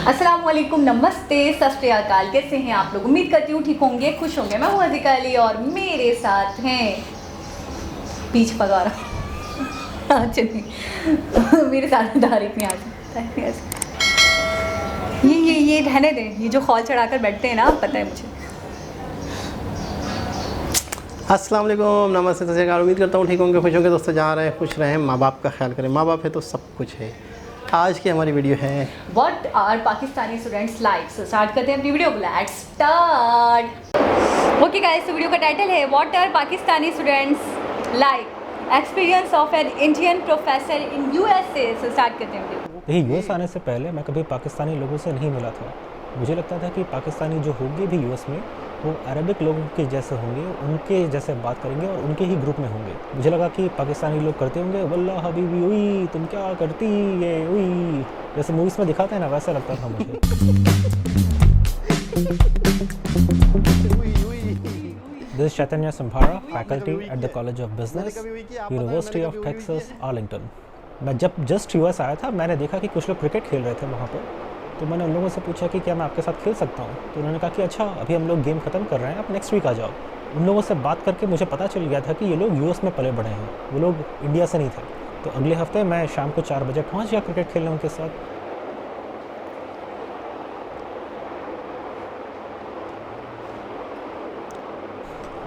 अस्सलाम वालेकुम, नमस्ते, सत श्री अकाल। कैसे हैं आप लोग? उम्मीद करती हूँ ठीक होंगे, खुश होंगे। मैं हूँ अज़ीका अली और मेरे साथ हैं पीछ पगा रहा चलिए मेरे साथ तारिक नहीं आ सकता। ये रहने दें, ये जो खौल चढ़ाकर बैठते हैं ना, पता है मुझे। अस्सलाम वालेकुम, नमस्ते, सत श्री अकाल। उम्मीद करता हूँ ठीक होंगे, खुश होंगे। दोस्तों जहाँ रहें खुश रहें, माँ बाप का ख्याल करें। माँ बाप है तो सब कुछ है। आज की हमारी वीडियो है what are Pakistani students like. So start करते हैं अपनी वीडियो को। Let's start. ओके गाइस, तो वीडियो का टाइटल है what are Pakistani students like, experience of an Indian professor in USA. So start करते हैं वीडियो। यही यूएस आने से पहले मैं कभी पाकिस्तानी लोगों से नहीं मिला था। मुझे लगता था कि पाकिस्तानी जो होंगे भी यूएस में वो अरबिक लोगों के जैसे होंगे, उनके जैसे बात करेंगे और उनके ही ग्रुप में होंगे। मुझे लगा कि पाकिस्तानी लोग करते होंगे वल्लाह हबीबी उई तुम क्या करती ये उई, जैसे मूवीज़ में दिखाते हैं ना, वैसा लगता था मुझे। This is Chaitanya Samphara, faculty at the College of Business, University of Texas, Arlington. मैं जब जस्ट यूएस आया था, मैंने देखा कि कुछ लोग क्रिकेट खेल रहे थे वहाँ पर। तो मैंने उन लोगों से पूछा कि क्या मैं आपके साथ खेल सकता हूँ। तो उन्होंने कहा कि अच्छा, अभी हम लोग गेम ख़त्म कर रहे हैं, आप नेक्स्ट वीक आ जाओ। उन लोगों से बात करके मुझे पता चल गया था कि ये लोग यूएस में पले बढ़े हैं, वो लोग इंडिया से नहीं थे। तो अगले हफ्ते मैं शाम को 4 बजे पहुँच गया क्रिकेट खेलने उनके साथ।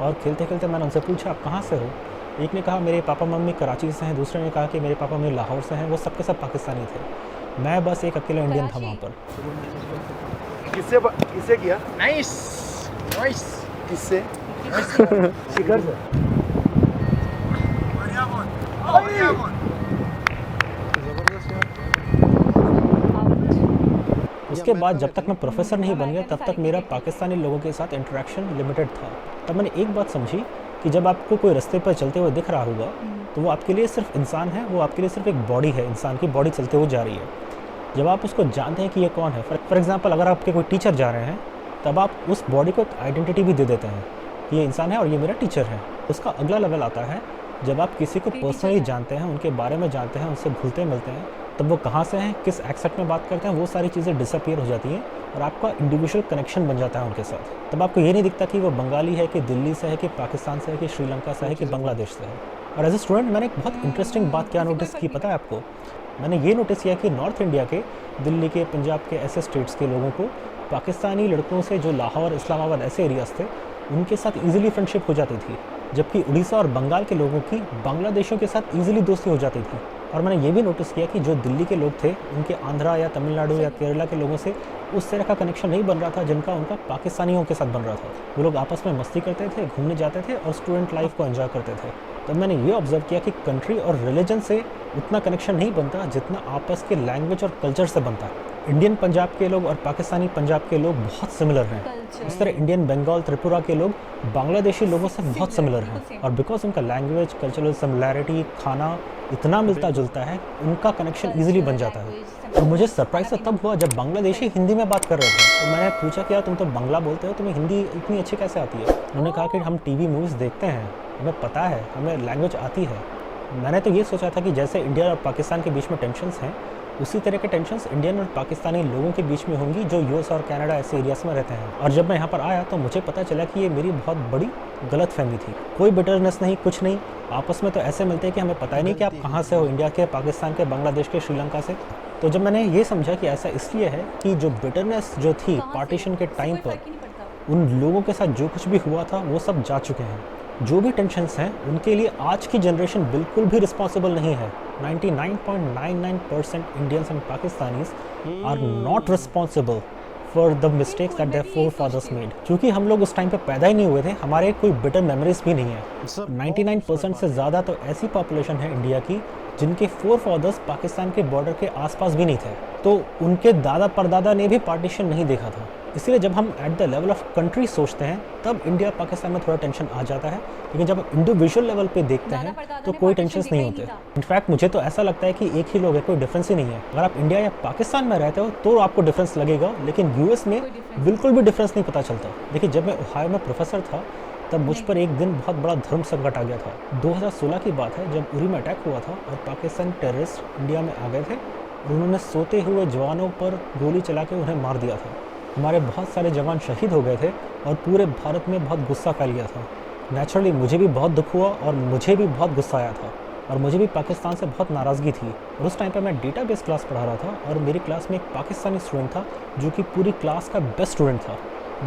और खेलते खेलते मैंने उनसे पूछा आप कहाँ से हो। एक ने कहा मेरे पापा मम्मी कराची से हैं, दूसरे ने कहा कि मेरे पापा मम्मी लाहौर से हैं। वो सबके सब पाकिस्तानी थे, मैं बस एक अकेला इंडियन था वहाँ पर। किससे किया? नाइस नाइस किससे? शिखर से। उसके बाद जब तक मैं प्रोफेसर नहीं बन गया, तब तक मेरा पाकिस्तानी लोगों के साथ इंटरेक्शन लिमिटेड था। तब मैंने एक बात समझी कि जब आपको कोई रास्ते पर चलते हुए दिख रहा होगा तो वो आपके लिए सिर्फ इंसान है, वो आपके लिए सिर्फ एक बॉडी है, इंसान की बॉडी चलते हुए जा रही है। जब आप उसको जानते हैं कि ये कौन है, फॉर एग्जांपल अगर आपके कोई टीचर जा रहे हैं, तब आप उस बॉडी को एक आइडेंटिटी भी दे देते हैं कि ये इंसान है और ये मेरा टीचर है। उसका अगला लेवल आता है जब आप किसी को पर्सनली जानते हैं, उनके बारे में जानते हैं, उनसे घुलते मिलते हैं, तब वो कहाँ से हैं, किस एक्सेंट में बात करते हैं, वो सारी चीज़ें डिसअपीयर हो जाती हैं और आपका इंडिविजुअल कनेक्शन बन जाता है उनके साथ। तब आपको ये नहीं दिखता कि वो बंगाली है कि दिल्ली से है कि पाकिस्तान से है कि श्रीलंका से है कि बांग्लादेश से है। और एज ए स्टूडेंट मैंने एक बहुत इंटरेस्टिंग बात क्या नोटिस की पता है आपको? मैंने ये नोटिस किया कि नॉर्थ इंडिया के, दिल्ली के, पंजाब के ऐसे स्टेट्स के लोगों को पाकिस्तानी लड़कों से, जो लाहौर, इस्लामाबाद ऐसे एरियाज थे, उनके साथ ईजिली फ्रेंडशिप हो जाती थी, जबकि उड़ीसा और बंगाल के लोगों की बांग्लादेशियों के साथ ईजिली दोस्ती हो जाती थी। और मैंने ये भी नोटिस किया कि जो दिल्ली के लोग थे, उनके आंध्रा या तमिलनाडु या केरला के लोगों से उस तरह का कनेक्शन नहीं बन रहा था जिनका उनका पाकिस्तानियों के साथ बन रहा था। वो लोग आपस में मस्ती करते थे, घूमने जाते थे और स्टूडेंट लाइफ को एंजॉय करते थे। तब मैंने ये ऑब्जर्व किया कि कंट्री और रिलीजन से उतना कनेक्शन नहीं बनता जितना आपस के लैंग्वेज और कल्चर से बनता है। इंडियन पंजाब के लोग और पाकिस्तानी पंजाब के लोग बहुत सिमिलर हैं। इस तरह इंडियन बंगाल, त्रिपुरा के लोग बांग्लादेशी लोगों से बहुत सिमिलर हैं। और बिकॉज उनका लैंग्वेज, कल्चरल सिमिलैरिटी, खाना इतना मिलता जुलता है, उनका कनेक्शन ईजिली बन जाता है। और मुझे सरप्राइज तो तब हुआ जब बांग्लादेशी हिंदी में बात कर रहे थे। तो मैंने पूछा कि यार तुम तो बांग्ला बोलते हो, तुम्हें हिंदी इतनी अच्छी कैसे आती है? उन्होंने कहा कि हम टीवी मूवीज़ देखते हैं, हमें पता है, हमें लैंग्वेज आती है। मैंने तो ये सोचा था कि जैसे इंडिया और पाकिस्तान के बीच में टेंशन्स हैं, उसी तरह के टेंशन्स इंडियन और पाकिस्तानी लोगों के बीच में होंगी जो यूएस और कनाडा ऐसे एरियाज में रहते हैं। और जब मैं यहाँ पर आया तो मुझे पता चला कि ये मेरी बहुत बड़ी गलतफहमी थी। कोई बिटरनेस नहीं, कुछ नहीं, आपस में तो ऐसे मिलते हैं कि हमें पता ही नहीं कि आप कहाँ से हो, इंडिया के, पाकिस्तान के, बांग्लादेश के, श्रीलंका से। तो जब मैंने ये समझा कि ऐसा इसलिए है कि जो बिटरनेस जो थी पार्टीशन के टाइम पर, उन लोगों के साथ जो कुछ भी हुआ था वो सब जा चुके हैं। जो भी टेंशन्स हैं उनके लिए आज की जनरेशन बिल्कुल भी रिस्पॉन्सिबल नहीं है। 99.99% Indians and Pakistanis are not responsible for the mistakes that their forefathers made. क्योंकि हम लोग उस टाइम पे पैदा ही नहीं हुए थे, हमारे कोई बिटर मेमोरीज भी नहीं है। 99% से ज़्यादा तो ऐसी पॉपुलेशन है इंडिया की जिनके फोरफादर्स पाकिस्तान के बॉर्डर के आसपास भी नहीं थे, तो उनके दादा परदादा ने भी पार्टीशन नहीं देखा था। इसलिए जब हम at the level of country सोचते हैं तब इंडिया पाकिस्तान में थोड़ा टेंशन आ जाता है, लेकिन जब हम इंडिविजुअल लेवल पे देखते हैं तो कोई टेंशन नहीं होते। इनफैक्ट मुझे तो ऐसा लगता है कि एक ही लोग है, कोई डिफरेंस ही नहीं है। अगर आप इंडिया या पाकिस्तान में रहते हो तो आपको डिफरेंस लगेगा, लेकिन यूएस में बिल्कुल भी डिफरेंस नहीं पता चलता। देखिए, जब मैं ओहायो में प्रोफेसर था तब मुझ पर एक दिन बहुत बड़ा धर्म संकट आ गया था। 2016 की बात है जब उरी में अटैक हुआ था और पाकिस्तानी टेररिस्ट इंडिया में आ गए थे और उन्होंने सोते हुए जवानों पर गोली चला के उन्हें मार दिया था। हमारे बहुत सारे जवान शहीद हो गए थे और पूरे भारत में बहुत गुस्सा फैल गया था। नेचुरली मुझे भी बहुत दुख हुआ और मुझे भी बहुत गुस्सा आया था और मुझे भी पाकिस्तान से बहुत नाराज़गी थी। और उस टाइम पे मैं डेटाबेस क्लास पढ़ा रहा था और मेरी क्लास में एक पाकिस्तानी स्टूडेंट था जो कि पूरी क्लास का बेस्ट स्टूडेंट था।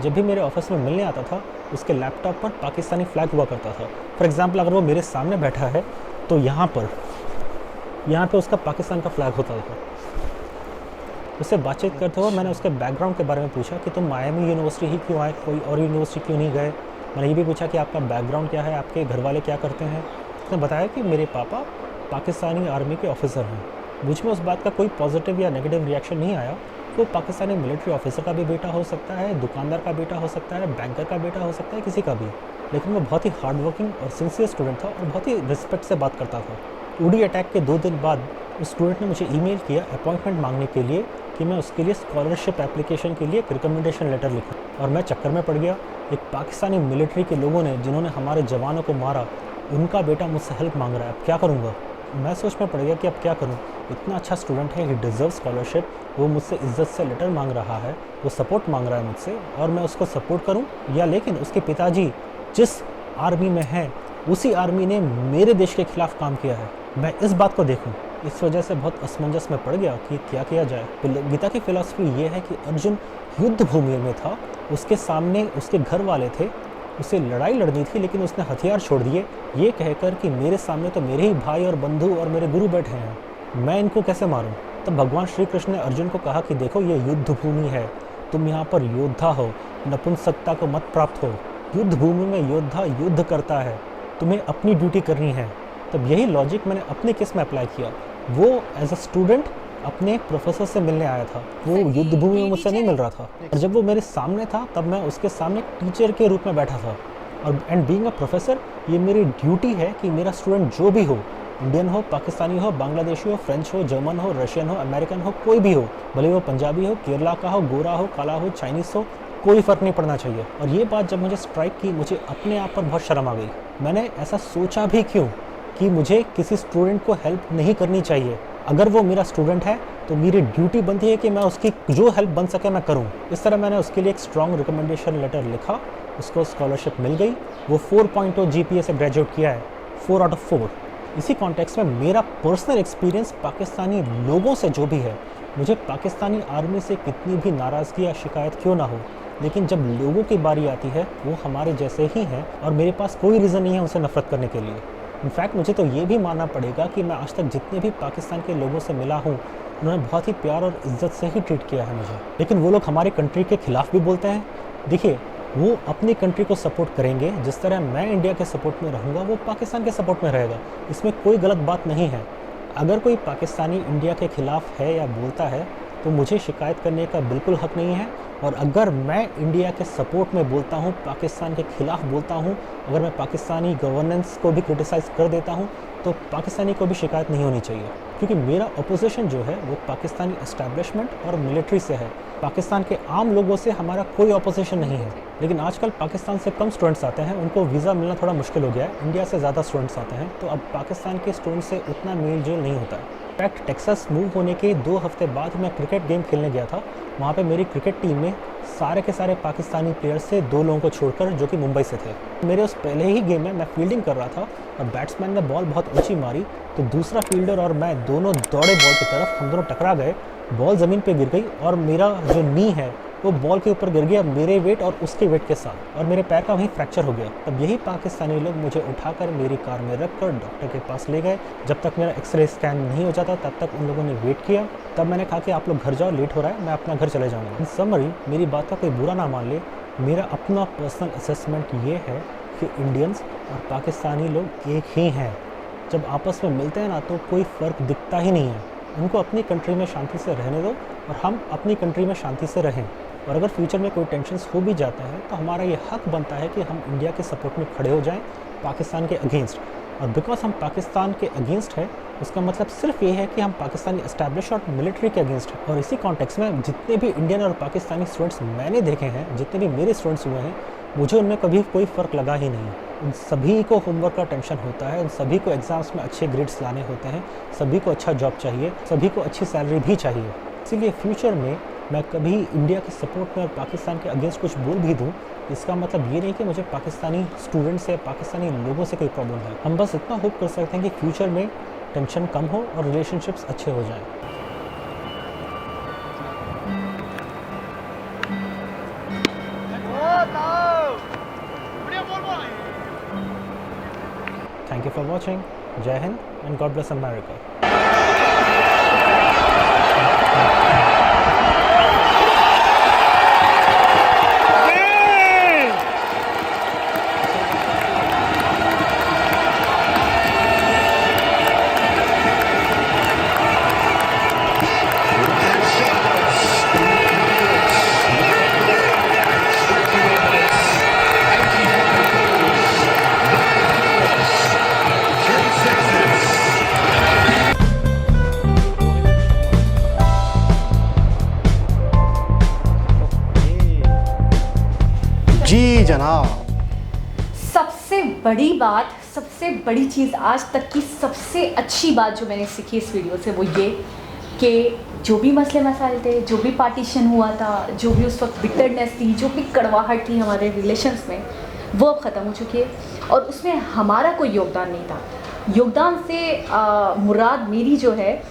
जब भी मेरे ऑफिस में मिलने आता था उसके लैपटॉप पर पाकिस्तानी फ्लैग हुआ करता था। फॉर एग्ज़ाम्पल अगर वो मेरे सामने बैठा है तो यहाँ पे उसका पाकिस्तान का फ्लैग होता था। उससे बातचीत करते हुए मैंने उसके बैकग्राउंड के बारे में पूछा कि तुम मायामी यूनिवर्सिटी ही क्यों आए, कोई और यूनिवर्सिटी क्यों नहीं गए। मैंने ये भी पूछा कि आपका बैकग्राउंड क्या है, आपके घर वाले क्या करते हैं। उसने बताया कि मेरे पापा पाकिस्तानी आर्मी के ऑफिसर हैं। मुझ में उस बात का कोई पॉजिटिव या नेगेटिव रिएक्शन नहीं आया। वो पाकिस्तानी मिलिट्री ऑफिसर का भी बेटा हो सकता है, दुकानदार का बेटा हो सकता है, बैंकर का बेटा हो सकता है, किसी का भी। लेकिन वो बहुत ही हार्ड वर्किंग और सिंसियर स्टूडेंट था और बहुत ही रिस्पेक्ट से बात करता था। उड़ी अटैक के 2 दिन बाद उस स्टूडेंट ने मुझे ईमेल किया अपॉइंटमेंट मांगने के लिए कि मैं उसके लिए स्कॉलरशिप एप्लीकेशन के लिए एक रिकमेंडेशन लेटर लिखूं। और मैं चक्कर में पड़ गया। एक पाकिस्तानी मिलिट्री के लोगों ने जिन्होंने हमारे जवानों को मारा, उनका बेटा मुझसे हेल्प मांग रहा है। अब क्या करूँगा? मैं सोच में पड़ गया कि अब क्या करूँ। इतना अच्छा स्टूडेंट है, ही डिज़र्व स्कॉलरशिप, वो मुझसे इज्जत से लेटर मांग रहा है, वो सपोर्ट मांग रहा है मुझसे और मैं उसको सपोर्ट करूँ या लेकिन उसके पिताजी जिस आर्मी में हैं उसी आर्मी ने मेरे देश के खिलाफ काम किया है, मैं इस बात को देखूँ। इस वजह से बहुत असमंजस में पड़ गया कि क्या किया जाए। गीता की फ़िलासफ़ी ये है कि अर्जुन युद्ध भूमि में था, उसके सामने उसके घर वाले थे, उसे लड़ाई लड़नी थी लेकिन उसने हथियार छोड़ दिए ये कहकर कि मेरे सामने तो मेरे ही भाई और बंधु और मेरे गुरु बैठे हैं, मैं इनको कैसे मारूं। तब भगवान श्री कृष्ण ने अर्जुन को कहा कि देखो ये युद्ध भूमि है, तुम यहाँ पर योद्धा हो, नपुंसकता को मत प्राप्त हो। युद्ध भूमि में योद्धा युद्ध करता है, तुम्हें अपनी ड्यूटी करनी है। तब यही लॉजिक मैंने अपने केस में अप्लाई किया। वो एज अ स्टूडेंट अपने प्रोफेसर से मिलने आया था, वो युद्ध भूमि में मुझसे नहीं मिल रहा था। और जब वो मेरे सामने था तब मैं उसके सामने टीचर के रूप में बैठा था। और एंड बीइंग अ प्रोफेसर ये मेरी ड्यूटी है कि मेरा स्टूडेंट जो भी हो, इंडियन हो, पाकिस्तानी हो, बांग्लादेशी हो, फ्रेंच हो, जर्मन हो, रशियन हो, अमेरिकन हो, कोई भी हो, भले वो पंजाबी हो, केरला का हो, गोरा हो, काला हो, चाइनीज़ हो, कोई फ़र्क नहीं पड़ना चाहिए। और ये बात जब मुझे स्ट्राइक की, मुझे अपने आप पर बहुत शर्म आ गई। मैंने ऐसा सोचा भी क्यों कि मुझे किसी स्टूडेंट को हेल्प नहीं करनी चाहिए। अगर वो मेरा स्टूडेंट है तो मेरी ड्यूटी बनती है कि मैं उसकी जो हेल्प बन सके मैं करूं। इस तरह मैंने उसके लिए एक स्ट्रॉन्ग रिकमेंडेशन लेटर लिखा, उसको स्कॉलरशिप मिल गई। वो 4.0 GPA से ग्रेजुएट किया है, 4 आउट ऑफ 4। इसी कॉन्टेक्स्ट में मेरा पर्सनल एक्सपीरियंस पाकिस्तानी लोगों से जो भी है, मुझे पाकिस्तानी आर्मी से कितनी भी नाराज़गी या शिकायत क्यों ना हो, लेकिन जब लोगों की बारी आती है वो हमारे जैसे ही हैं और मेरे पास कोई रीज़न नहीं है उनसे नफरत करने के लिए। इनफैक्ट मुझे तो ये भी मानना पड़ेगा कि मैं आज तक जितने भी पाकिस्तान के लोगों से मिला हूँ उन्होंने बहुत ही प्यार और इज्जत से ही ट्रीट किया है मुझे। लेकिन वो लोग हमारी कंट्री के ख़िलाफ़ भी बोलते हैं। देखिए, वो अपनी कंट्री को सपोर्ट करेंगे जिस तरह मैं इंडिया के सपोर्ट में रहूँगा वो पाकिस्तान के सपोर्ट में रहेगा, इसमें कोई गलत बात नहीं है। अगर कोई पाकिस्तानी इंडिया के ख़िलाफ़ है या बोलता है तो मुझे शिकायत करने का बिल्कुल हक़ नहीं है। और अगर मैं इंडिया के सपोर्ट में बोलता हूँ, पाकिस्तान के ख़िलाफ़ बोलता हूँ, अगर मैं पाकिस्तानी गवर्नेंस को भी क्रिटिसाइज़ कर देता हूँ तो पाकिस्तानी को भी शिकायत नहीं होनी चाहिए, क्योंकि मेरा अपोजिशन जो है वो पाकिस्तानी एस्टैब्लिशमेंट और मिलिट्री से है। पाकिस्तान के आम लोगों से हमारा कोई अपोजिशन नहीं है। लेकिन आजकल पाकिस्तान से कम स्टूडेंट्स आते हैं, उनको वीज़ा मिलना थोड़ा मुश्किल हो गया है। इंडिया से ज़्यादा स्टूडेंट्स आते हैं तो अब पाकिस्तान के स्टूडेंट्स से उतना मेल जोल नहीं होता है। इनफैक्ट टेक्सास मूव होने के 2 हफ्ते बाद मैं क्रिकेट गेम खेलने गया था। वहाँ पे मेरी क्रिकेट टीम में सारे के सारे पाकिस्तानी प्लेयर्स थे, 2 लोगों को छोड़कर जो कि मुंबई से थे। मेरे उस पहले ही गेम में मैं फील्डिंग कर रहा था और बैट्समैन ने बॉल बहुत ऊंची मारी तो दूसरा फील्डर और मैं दोनों दौड़े बॉल की तरफ, हम दोनों टकरा गए। बॉल ज़मीन पे गिर गई और मेरा जो नी है वो बॉल के ऊपर गिर गया मेरे वेट और उसके वेट के साथ, और मेरे पैर का वहीं फ्रैक्चर हो गया। तब यही पाकिस्तानी लोग मुझे उठाकर मेरी कार में रखकर डॉक्टर के पास ले गए। जब तक मेरा एक्सरे स्कैन नहीं हो जाता तब तक उन लोगों ने वेट किया। तब मैंने कहा कि आप लोग घर जाओ, लेट हो रहा है, मैं अपना घर चले जाऊँगा। इन समरी, मेरी बात का कोई बुरा ना मान ले, मेरा अपना पर्सनल असेसमेंट ये है कि इंडियंस और पाकिस्तानी लोग एक ही हैं। जब आपस में मिलते हैं ना तो कोई फ़र्क दिखता ही नहीं है। उनको अपनी कंट्री में शांति से रहने दो और हम अपनी कंट्री में शांति से रहें। और अगर फ्यूचर में कोई टेंशन्स हो भी जाते हैं तो हमारा ये हक बनता है कि हम इंडिया के सपोर्ट में खड़े हो जाएं पाकिस्तान के अगेंस्ट। और बिकॉज हम पाकिस्तान के अगेंस्ट हैं उसका मतलब सिर्फ ये है कि हम पाकिस्तानी एस्टैब्लिश और मिलिट्री के अगेंस्ट हैं। और इसी कॉन्टेक्स्ट में जितने भी इंडियन और पाकिस्तानी स्टूडेंट्स मैंने देखे हैं, जितने भी मेरे स्टूडेंट्स हुए हैं, मुझे उनमें कभी कोई फ़र्क लगा ही नहीं। उन सभी को होमवर्क का टेंशन होता है, उन सभी को एग्ज़ाम्स में अच्छे ग्रेड्स लाने होते हैं, सभी को अच्छा जॉब चाहिए, सभी को अच्छी सैलरी भी चाहिए। इसीलिए फ्यूचर में मैं कभी इंडिया के सपोर्ट में और पाकिस्तान के अगेंस्ट कुछ बोल भी दूं, इसका मतलब ये नहीं कि मुझे पाकिस्तानी स्टूडेंट्स या पाकिस्तानी लोगों से कोई प्रॉब्लम है। हम बस इतना होप कर सकते हैं कि फ्यूचर में टेंशन कम हो और रिलेशनशिप्स अच्छे हो जाएं। Thank you for watching. Jai Hind and God bless America. जी जनाब। सबसे बड़ी बात, सबसे बड़ी चीज़, आज तक की सबसे अच्छी बात जो मैंने सीखी इस वीडियो से वो ये कि जो भी मसले मसाइल थे, जो भी पार्टीशन हुआ था, जो भी उस वक्त बिटरनेस थी, जो भी कड़वाहट थी हमारे रिलेशंस में, वो अब ख़त्म हो चुकी है और उसमें हमारा कोई योगदान नहीं था। योगदान से मुराद मेरी जो है,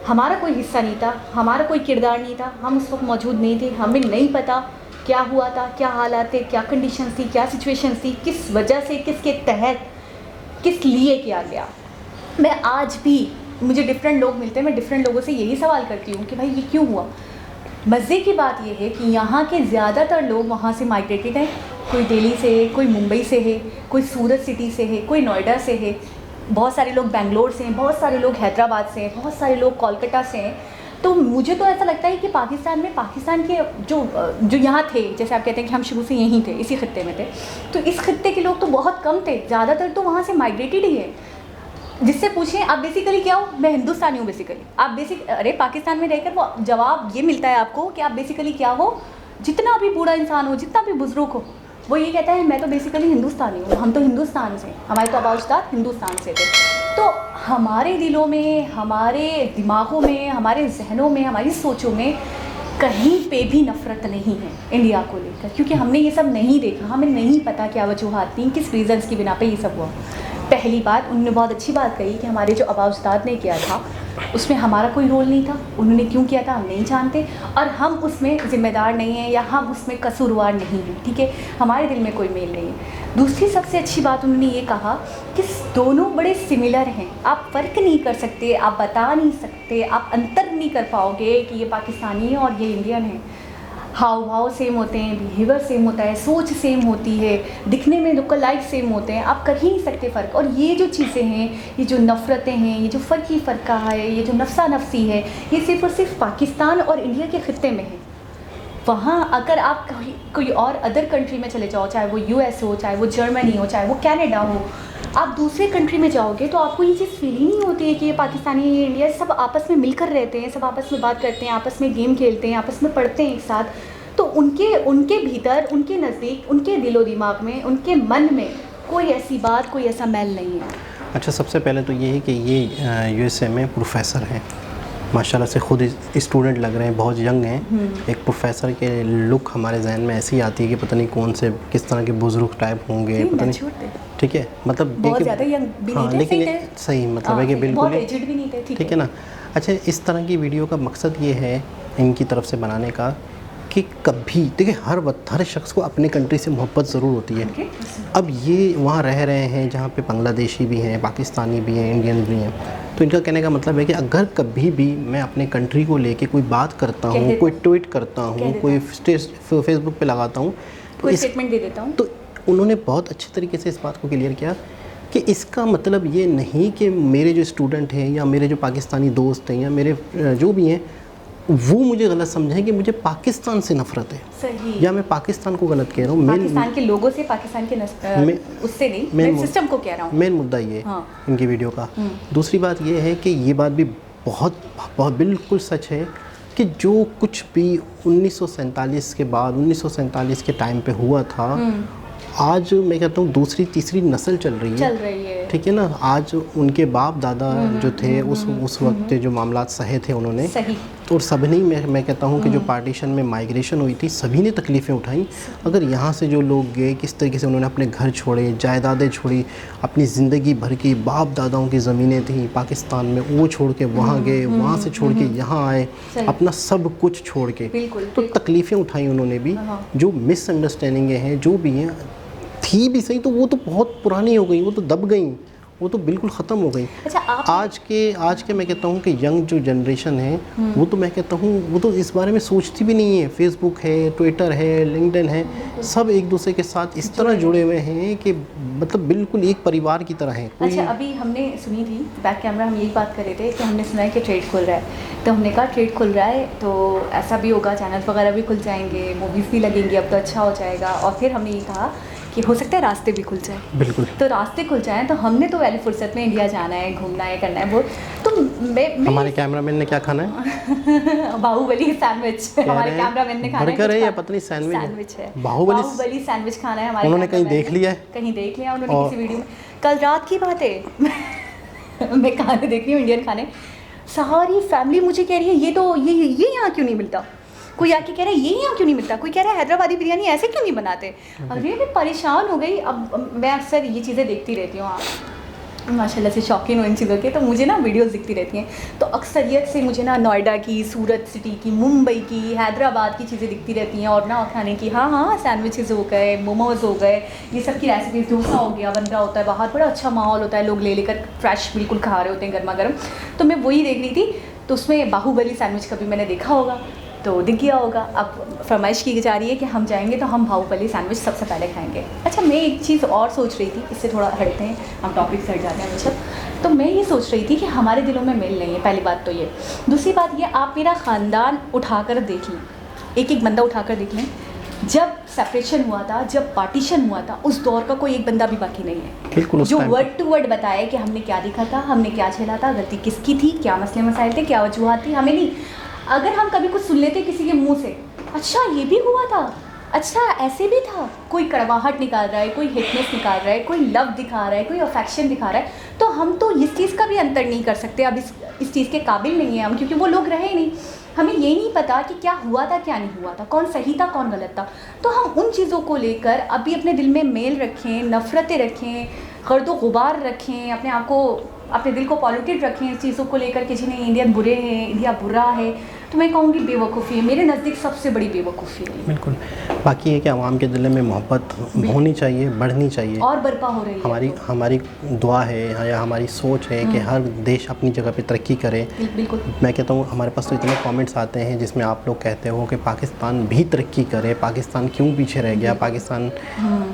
हमारा कोई हिस्सा नहीं था, हमारा कोई किरदार नहीं था, हम उस वक्त मौजूद नहीं थे, हमें नहीं पता क्या हुआ था, क्या हालात थे, क्या कंडीशंस थी, क्या सिचुएशंस थी, किस वजह से, किसके तहत, किस लिए किया गया। मैं आज भी, मुझे डिफरेंट लोग मिलते हैं, मैं डिफरेंट लोगों से यही सवाल करती हूँ कि भाई ये क्यों हुआ। मज़े की बात यह है कि यहाँ के ज़्यादातर लोग वहाँ से माइग्रेटेड हैं। कोई दिल्ली से है, कोई मुंबई से है, कोई सूरत सिटी से है, कोई नोएडा से है, बहुत सारे लोग बेंगलोर से हैं, बहुत सारे लोग हैदराबाद से हैं, बहुत सारे लोग कोलकाता से हैं। तो मुझे तो ऐसा लगता है कि पाकिस्तान में, पाकिस्तान के जो यहाँ थे, जैसे आप कहते हैं कि हम शुरू से यहीं थे, इसी खत्ते में थे, तो इस खत्ते के लोग तो बहुत कम थे, ज़्यादातर तो वहाँ से माइग्रेटेड ही है। जिससे पूछें आप बेसिकली क्या हो, मैं हिंदुस्तानी हूँ बेसिकली। आप अरे पाकिस्तान में रहकर वो जवाब ये मिलता है आपको कि आप बेसिकली क्या हो। जितना भी बूढ़ा इंसान हो, जितना भी बुजुर्ग हो, वो ये कहता है मैं तो बेसिकली हिंदुस्तानी हूँ, हम तो हिंदुस्तान से, हमारे तो आबाउस्ताद हिंदुस्तान से थे। तो हमारे दिलों में, हमारे दिमागों में, हमारे जहनों में, हमारी सोचों में कहीं पे भी नफ़रत नहीं है इंडिया को लेकर, क्योंकि हमने ये सब नहीं देखा, हमें नहीं पता क्या वजूहात थी, किस रीज़न्स की बिना पे ये सब हुआ। पहली बात, उन्होंने बहुत अच्छी बात कही कि हमारे जो आबाउस्ताद ने किया था उसमें हमारा कोई रोल नहीं था, उन्होंने क्यों किया था हम नहीं जानते और हम उसमें ज़िम्मेदार नहीं हैं या हम उसमें कसूरवार नहीं हैं, ठीक है, हमारे दिल में कोई मेल नहीं है। दूसरी सबसे अच्छी बात उन्होंने ये कहा कि दोनों बड़े सिमिलर हैं, आप फ़र्क नहीं कर सकते, आप बता नहीं सकते, आप अंतर नहीं कर पाओगे कि ये पाकिस्तानी है और ये इंडियन है। हाव भाव सेम होते हैं, बिहेवियर सेम होता है, सोच सेम होती है, दिखने में लुक लाइक सेम होते हैं, आप कर ही नहीं सकते फ़र्क। और ये जो चीज़ें हैं, ये जो नफ़रतें हैं, ये जो फ़र्क ही फ़र्का है, ये जो नफसा नफसी है, ये सिर्फ़ और सिर्फ पाकिस्तान और इंडिया के ख़त्ते में है। वहाँ अगर आप कोई और अदर कंट्री में चले जाओ, चाहे वो US हो, चाहे वो जर्मनी हो, चाहे वो कनाडा हो, आप दूसरे कंट्री में जाओगे तो आपको ये चीज़ फील ही नहीं होती है कि ये पाकिस्तानी, ये इंडिया, सब आपस में मिलकर रहते हैं, सब आपस में बात करते हैं, आपस में गेम खेलते हैं, आपस में पढ़ते हैं एक साथ। तो उनके भीतर, उनके नज़दीक, उनके दिलो दिमाग में, उनके मन में कोई ऐसी बात, कोई ऐसा मैल नहीं है। अच्छा, सबसे पहले तो ये है कि ये USA में प्रोफेसर हैं, माशाल्लाह से खुद स्टूडेंट लग रहे हैं, बहुत यंग हैं। एक प्रोफेसर के लुक हमारे जहन में ऐसी आती है कि पता नहीं कौन से, किस तरह के बुजुर्ग टाइप होंगे, पता नहीं, ठीक है, मतलब बहुत ज़्यादा यंग भी नहीं थे, लेकिन सही मतलब है कि बिल्कुल एजड भी नहीं थे, ठीक है ना। अच्छा, इस तरह की वीडियो का मकसद ये है इनकी तरफ से बनाने का कि कभी देखिए, हर शख्स को अपने कंट्री से मोहब्बत ज़रूर होती है। अब ये वहाँ रह रहे हैं जहाँ पे बांग्लादेशी भी हैं, पाकिस्तानी भी हैं, इंडियन भी हैं, तो इनका कहने का मतलब है कि अगर कभी भी मैं अपने कंट्री को लेके कोई बात करता हूँ, कोई ट्वीट करता हूँ, कोई फेसबुक पे लगाता हूँ, कोई स्टेटमेंट दे देता हूँ, तो उन्होंने बहुत अच्छे तरीके से इस बात को क्लियर किया कि इसका मतलब ये नहीं कि मेरे जो स्टूडेंट हैं या मेरे जो पाकिस्तानी दोस्त हैं या मेरे जो भी हैं वो मुझे गलत समझें कि मुझे पाकिस्तान से नफरत है, सही, या मैं पाकिस्तान को गलत कह रहा हूँ, पाकिस्तान के लोगों से, पाकिस्तान के उससे नहीं, मैं सिस्टम को कह रहा हूँ। मेन मुद्दा ये हाँ। इनकी वीडियो का। दूसरी बात ये है कि ये बात भी बहुत बहुत बिल्कुल सच है कि जो कुछ भी 1947 के बाद, 1947 के टाइम पे हुआ था, आज मैं कहता हूँ दूसरी तीसरी नस्ल चल रही है, ठीक है ना। आज उनके बाप दादा जो थे उस वक्त जो मामलात सहे थे उन्होंने, तो सबने मैं कहता हूँ कि जो पार्टीशन में माइग्रेशन हुई थी सभी ने तकलीफ़ें उठाई। अगर यहाँ से जो लोग गए, किस तरीके से उन्होंने अपने घर छोड़े, जायदादें छोड़ी, अपनी ज़िंदगी भर की बाप दादाओं की ज़मीनें थी पाकिस्तान में, वो छोड़ के वहाँ गए, वहाँ से छोड़ के यहाँ आए, अपना सब कुछ छोड़ के, तो तकलीफ़ें उठाई उन्होंने भी। जो मिसअंडरस्टैंडिंगें हैं जो भी हैं थी भी सही, तो वो तो बहुत पुरानी हो गई, वो तो दब गई, वो तो बिल्कुल ख़त्म हो गई। अच्छा, आज के मैं कहता हूँ कि यंग जो जनरेशन है वो तो मैं कहता हूँ वो तो इस बारे में सोचती भी नहीं है। फेसबुक है, ट्विटर है, लिंक्डइन है, सब एक दूसरे के साथ इस तरह जुड़े हुए हैं कि मतलब बिल्कुल एक परिवार की तरह है। अच्छा, अभी हमने सुनी थी बैक कैमरा, हम यही बात कर रहे थे कि हमने सुना है कि ट्रेड खुल रहा है, तो हमने कहा ट्रेड खुल रहा है तो ऐसा भी होगा, चैनल्स वगैरह भी खुल जाएंगे, मूवीज़ भी लगेंगी, अब तो अच्छा हो जाएगा। और फिर हमने ये कहा कि हो सकता है रास्ते भी खुल जाए। बिल्कुल, तो रास्ते खुल जाएं तो हमने तो पहली फुर्सत में इंडिया जाना है, घूमना है, करना है वो। तो मैं हमारे कैमरामैन ने क्या खाना है? बाहुबली सैंडविच हमारे कैमरामैन ने खाना है। बर्गर है या पता नहीं सैंडविच है? बाहुबली सैंडविच खाना है हमारे। उन्होंने कहीं देख लिया है, कहीं देख लिया उन्होंने किसी वीडियो में। कल रात की बात है मैं खाने देख रही हूँ इंडियन खाने, सारी फैमिली मुझे कह रही है ये तो ये यहाँ क्यों नहीं मिलता। कोई आके कह रहा है ये यहाँ क्यों नहीं मिलता, कोई कह रहा है हैदराबादी बिरयानी ऐसे क्यों नहीं बनाते। अरे मैं परेशान हो गई। अब मैं अक्सर ये चीज़ें देखती रहती हूँ, माशाल्लाह से शौकीन हो इन चीज़ों के, तो मुझे ना वीडियोस दिखती रहती हैं, तो अक्सरियत से मुझे ना नोएडा की, सूरत सिटी की, मुंबई की, हैदराबाद की चीज़ें दिखती रहती हैं। और ना खाने की, हाँ सैंडविचेस हो गए, मोमोज़ हो गए, ये सब की रेसिपीज़, डोसा हो गया, बन रहा होता है बाहर, बड़ा अच्छा माहौल होता है, लोग ले लेकर फ्रेश बिल्कुल खा रहे होते हैं गर्मा गर्म। तो मैं वही देख रही थी, तो उसमें बाहुबली सैंडविच कभी मैंने देखा होगा तो दिख गया होगा। अब फरमाइश की जा रही है कि हम जाएंगे तो हम बाहुबली सैंडविच सबसे पहले खाएंगे। अच्छा, मैं एक चीज़ और सोच रही थी, इससे थोड़ा हटते हैं, हम टॉपिक से हट जाते हैं हमेशा। तो मैं ये सोच रही थी कि हमारे दिलों में मेल नहीं है, पहली बात तो ये। दूसरी बात ये, आप मेरा ख़ानदान उठाकर देख लें, एक एक बंदा उठाकर देख लें, जब सेपरेशन हुआ था, जब पार्टीशन हुआ था, उस दौर का कोई एक बंदा भी बाकी नहीं है बिल्कुल, जो वर्ड टू वर्ड बताए कि हमने क्या देखा था, हमने क्या झेला था, गलती किसकी थी, क्या मसले मसाइल थे, क्या वजूहत थी, हमें नहीं। अगर हम कभी कुछ सुन लेते किसी के मुंह से, अच्छा ये भी हुआ था, अच्छा ऐसे भी था, कोई कड़वाहट निकाल रहा है, कोई हिटनेस निकाल रहा है, कोई लव दिखा रहा है, कोई अफेक्शन दिखा रहा है, तो हम तो इस चीज़ का भी अंतर नहीं कर सकते। अब इस चीज़ के काबिल नहीं है हम, क्योंकि वो लोग रहे नहीं, हमें ये नहीं पता कि क्या हुआ था क्या नहीं हुआ था, कौन सही था कौन गलत था। तो हम उन चीज़ों को लेकर अभी अपने दिल में मेल रखें, नफ़रतें रखें, गर्दो गुबार रखें, अपने आप को, अपने दिल को पॉल्यूटेड रखें इस चीज़ों को लेकर कि जी नहीं इंडियन बुरे हैं, इंडिया बुरा है, तो मैं कहूँगी बेवकूफ़ी है, मेरे नज़दीक सबसे बड़ी बेवकूफ़ी है। बिल्कुल, बाकी है कि आवाम के दिल में मोहब्बत होनी चाहिए, बढ़नी चाहिए, और बर्पा हो रही है। हमारी दुआ है या हमारी सोच है कि हर देश अपनी जगह पे तरक्की करे। बिल्कुल, मैं कहता हूँ हमारे पास तो इतने कमेंट्स आते हैं जिसमें आप लोग कहते हो कि पाकिस्तान भी तरक्की करे, पाकिस्तान क्यों पीछे रह गया, पाकिस्तान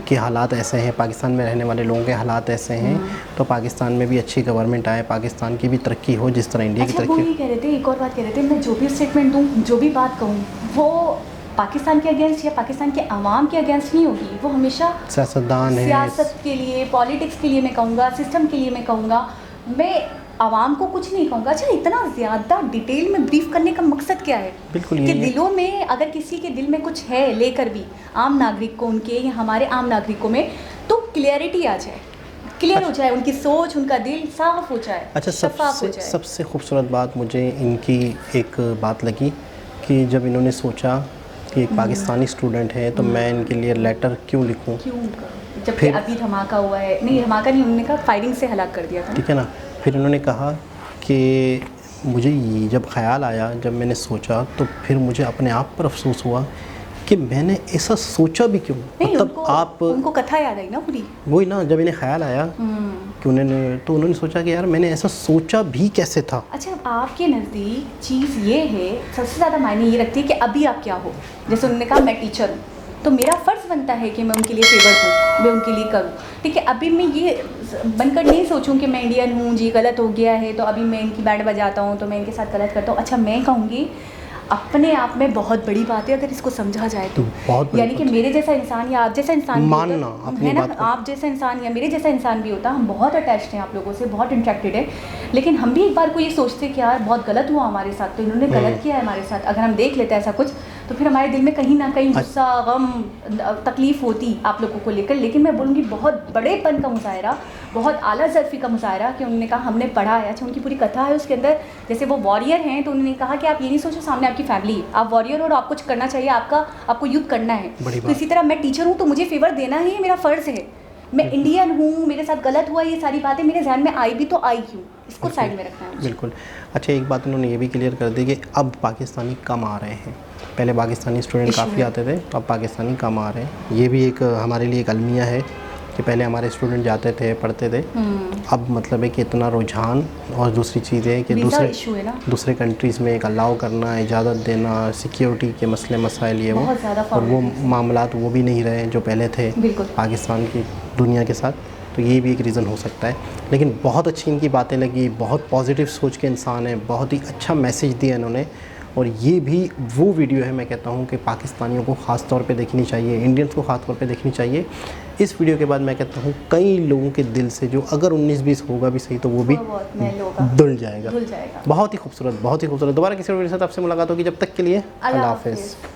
के हालात ऐसे हैं, पाकिस्तान में रहने वाले लोगों के हालात ऐसे हैं, तो पाकिस्तान में भी अच्छी गवर्नमेंट आए, पाकिस्तान की भी तरक्की हो जिस तरह इंडिया की तरक्की। वो ये कह रहे थे, एक और बात कह रहे थे, मैं जो भी स्टेटमेंट दूँ, जो भी बात कहूँ, वो पाकिस्तान के अगेंस्ट या पाकिस्तान के अवाम के अगेंस्ट नहीं होगी, वो हमेशा सियासतदान है, सियासत के लिए, पॉलिटिक्स के लिए मैं कहूँगा, सिस्टम के लिए मैं कहूँगा, मैं आवाम को कुछ नहीं कहूँगा। अच्छा, इतना ज़्यादा डिटेल में ब्रीफ करने का मकसद क्या है? बिल्कुल कि दिलों में अगर किसी के दिल में कुछ है लेकर भी, आम नागरिक को, उनके या हमारे आम नागरिकों में, तो क्लियरिटी आ जाए, क्लियर हो जाए, उनकी सोच, उनका दिल साफ हो जाए। अच्छा, सबसे खूबसूरत बात मुझे इनकी एक बात लगी कि जब इन्होंने सोचा कि एक पाकिस्तानी स्टूडेंट है तो मैं इनके लिए लेटर क्यों लिखूं, जबकि अभी धमाका हुआ है, नहीं धमाका नहीं, उन्होंने कहा फायरिंग से हलाक कर दिया था, ठीक है ना। फिर इन्होंने कहा कि मुझे जब ख्याल आया, जब मैंने सोचा, तो फिर मुझे अपने आप पर अफसोस हुआ कि मैंने ऐसा सोचा भी क्यों। मतलब उनको कथा याद आई ना पूरी, वही ना, जब इन्हें ख्याल आया कि उन्होंने सोचा कि यार मैंने ऐसा सोचा भी कैसे था। अच्छा, आपके नज़दीक चीज़ ये है, सबसे ज़्यादा मायने ये रखती है कि अभी आप क्या हो। जैसे उन्होंने कहा मैं टीचर हूँ, तो मेरा फ़र्ज़ बनता है कि मैं उनके लिए फेवर दूँ, मैं उनके लिए करूँ, ठीक है। अभी मैं ये बनकर नहीं सोचूं कि मैं इंडियन हूँ, जी गलत हो गया है तो अभी मैं इनकी बैंड बजाता हूँ, तो मैं इनके साथ गलत करता हूँ। अच्छा, मैं कहूँगी अपने आप में बहुत बड़ी बात है अगर इसको समझा जाए तो, यानी कि मेरे जैसा इंसान या आप जैसा इंसान मानना है ना, आप जैसा इंसान या मेरे जैसा इंसान भी होता, हम बहुत अटैच्ड हैं आप लोगों से, बहुत इंटरेक्टेड है, लेकिन हम भी एक बार को ये सोचते कि यार बहुत गलत हुआ हमारे साथ, तो इन्होंने गलत किया है हमारे साथ, अगर हम देख लेते हैं ऐसा कुछ तो फिर हमारे दिल में कहीं ना कहीं गुस्सा, गम, तकलीफ़ होती आप लोगों को लेकर। लेकिन मैं बोलूँगी बहुत बड़ेपन का मुजाहरा, बहुत आला ज़र्फ़ी का मुजाहरा कि उन्होंने कहा हमने पढ़ा है। अच्छा, उनकी पूरी कथा है उसके अंदर, जैसे वो वॉरियर हैं तो उन्होंने कहा कि आप ये नहीं सोचो सामने आपकी फैमिली है, आप वॉरियर हो और आपको कुछ करना चाहिए, आपको युद्ध करना है। तो इसी तरह मैं टीचर हूँ तो मुझे फेवर देना ही मेरा फ़र्ज़ है। मैं इंडियन हूँ, मेरे साथ गलत हुआ, ये सारी बातें मेरे जहन में आई भी तो आई क्यों, इसको साइड में रखना है मुझे। बिल्कुल। अच्छा, एक बात उन्होंने ये भी क्लियर कर दी कि अब पाकिस्तानी कम आ रहे हैं। पहले पाकिस्तानी स्टूडेंट काफ़ी आते थे, तो अब पाकिस्तानी कम आ रहे हैं। ये भी एक हमारे लिए एक अलमिया है कि पहले हमारे स्टूडेंट जाते थे, पढ़ते थे, अब मतलब है कि इतना रुझान। और दूसरी चीज़ है कि दूसरे कंट्रीज़ में एक अलाउ करना, इजाज़त देना, सिक्योरिटी के मसले मसाइल ये वो, और वो मामलात वो भी नहीं रहे जो पहले थे पाकिस्तान की दुनिया के साथ। तो ये भी एक रीज़न हो सकता है। लेकिन बहुत अच्छी इनकी बातें लगी, बहुत पॉजिटिव सोच के इंसान है, बहुत ही अच्छा मैसेज दिया इन्होंने। और ये भी वो वीडियो है, मैं कहता हूँ कि पाकिस्तानियों को ख़ास तौर पे देखनी चाहिए, इंडियंस को ख़ास तौर पे देखनी चाहिए। इस वीडियो के बाद मैं कहता हूँ कई लोगों के दिल से जो अगर 19-20 होगा भी सही तो वो भी धुल जाएगा। बहुत ही खूबसूरत, बहुत ही खूबसूरत। दोबारा किसी और वीडियो के साथ आपसे मुलाकात होगी, जब तक के लिए अल्लाह हाफ़िज़।